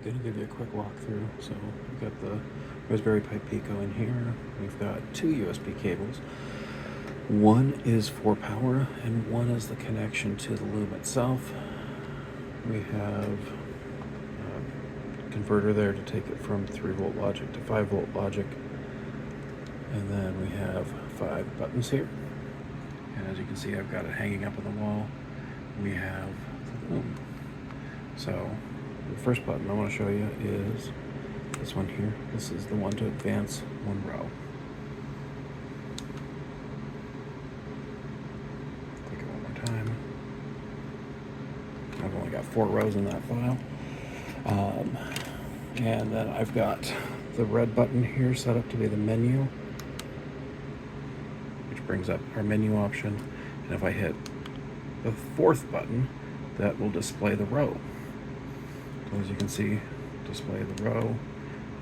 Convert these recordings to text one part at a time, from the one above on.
going to give you a quick walkthrough. So we've got the Raspberry Pi Pico in here. We've got two USB cables. One is for power and one is the connection to the Loom itself. We have a converter there to take it from 3-volt logic to 5-volt logic. And then we have 5 buttons here. And as you can see, I've got it hanging up on the wall. We have the Loom. So the first button I want to show you is this one here. This is the one to advance one row. Click it one more time. I've only got 4 rows in that file. And then I've got the red button here set up to be the menu, which brings up our menu option. And if I hit the 4th button, that will display the row. So as you can see, display the row.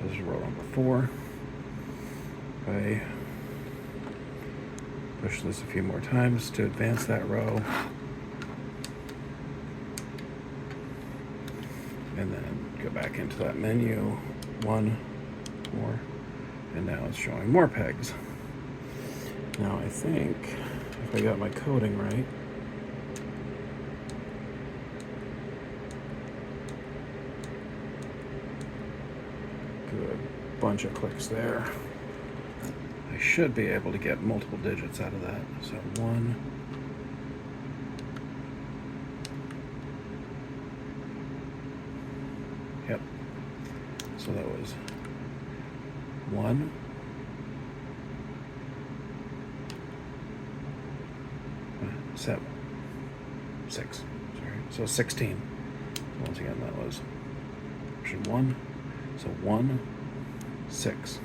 This is row number 4. I push this a few more times to advance that row. And then go back into that menu, 1 more, and now it's showing more pegs. Now I think if I got my coding right, good bunch of clicks there. I should be able to get multiple digits out of that. So 1, yep. So that was 1, 7, 6. Sorry, so 16. So once again, that was option 1. So 1, 6.